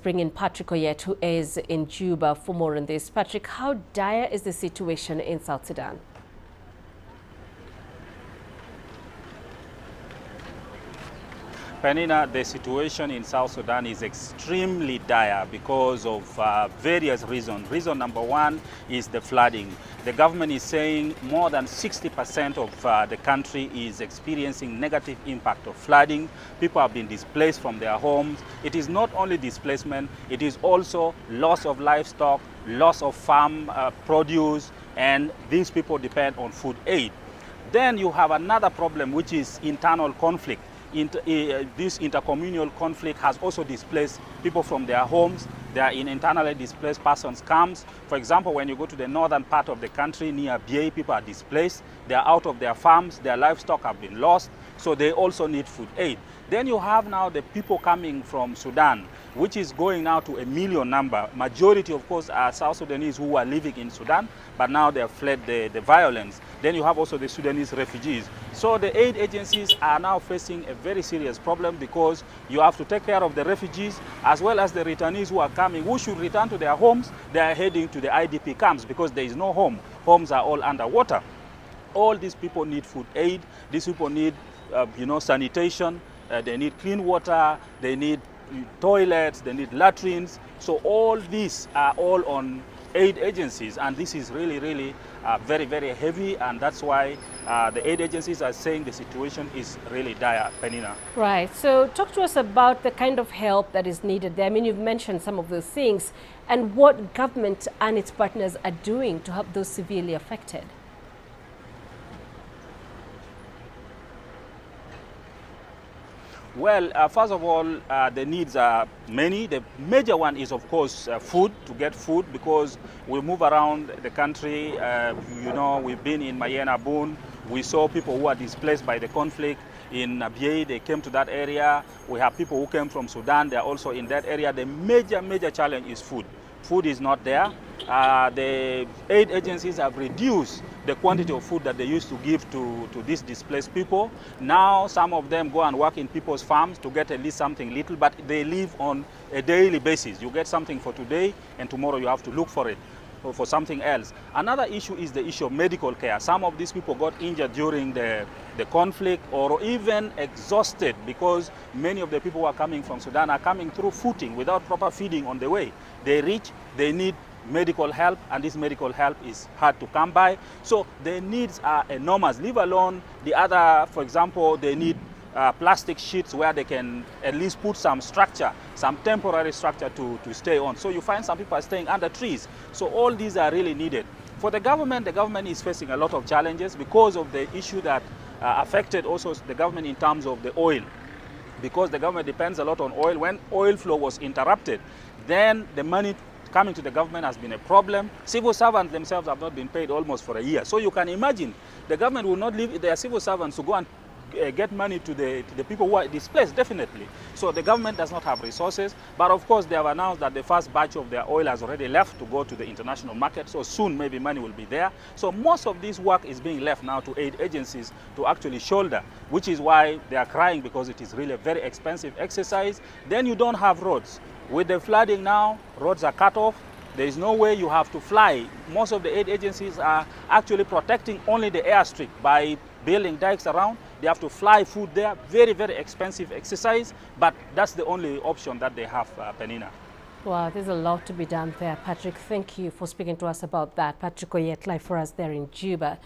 bring in Patrick Oyet, who is in Juba, for more on this. Patrick, how dire is the situation in South Sudan? Penina, the situation in South Sudan is extremely dire because of various reasons. Reason number one is the flooding. The government is saying more than 60% of the country is experiencing negative impact of flooding. People have been displaced from their homes. It is not only displacement, it is also loss of livestock, loss of farm produce, and these people depend on food aid. Then you have another problem, which is internal conflict. This intercommunal conflict has also displaced people from their homes. They are in internally displaced persons camps. For example, when you go to the northern part of the country near Bie, people are displaced. They are out of their farms. Their livestock have been lost. So they also need food aid. Then you have now the people coming from Sudan, which is going now to 1 million number. Majority, of course, are South Sudanese who are living in Sudan, but now they have fled the violence. Then you have also the Sudanese refugees. So the aid agencies are now facing a very serious problem because you have to take care of the refugees as well as the returnees who are coming, who should return to their homes. They are heading to the IDP camps because there is no home. Homes are all underwater. All these people need food aid. These people need, sanitation. They need clean water. They need toilets. They need latrines. So all these are all on aid agencies, and this is really, really very, very heavy, and that's why the aid agencies are saying the situation is really dire, Penina. Right. So talk to us about the kind of help that is needed there. I mean, you've mentioned some of those things, and what government and its partners are doing to help those severely affected. Well, first of all, the needs are many. The major one is, of course, food, to get food, because we move around the country. We've been in Mayena Boone. We saw people who are displaced by the conflict. In Bie, they came to that area. We have people who came from Sudan. They're also in that area. The major challenge is food. Food is not there. The aid agencies have reduced the quantity of food that they used to give to these displaced people. Now some of them go and work in people's farms to get at least something little, but they live on a daily basis. You get something for today, and tomorrow you have to look for it, or for something else. Another issue is the issue of medical care. Some of these people got injured during the conflict, or even exhausted, because many of the people who are coming from Sudan are coming through footing without proper feeding on the way. They reach, they need medical help, and this medical help is hard to come by. So the needs are enormous, leave alone the other. For example, they need plastic sheets where they can at least put some structure, some temporary structure to stay on. So you find some people are staying under trees. So all these are really needed. For the government is facing a lot of challenges because of the issue that affected also the government in terms of the oil. Because the government depends a lot on oil. When oil flow was interrupted, then the money coming to the government has been a problem. Civil servants themselves have not been paid almost for a year. So you can imagine the government will not leave their civil servants to go and get money to the people who are displaced, definitely. So the government does not have resources, but of course they have announced that the first batch of their oil has already left to go to the international market, so soon maybe money will be there. So most of this work is being left now to aid agencies to actually shoulder, which is why they are crying, because it is really a very expensive exercise. Then you don't have roads. With the flooding now, roads are cut off. There is no way, you have to fly. Most of the aid agencies are actually protecting only the airstrip by building dikes around. They have to fly food there. Very, very expensive exercise, but that's the only option that they have, Penina. Wow, there's a lot to be done there. Patrick, thank you for speaking to us about that. Patrick Oyet, live for us there in Juba.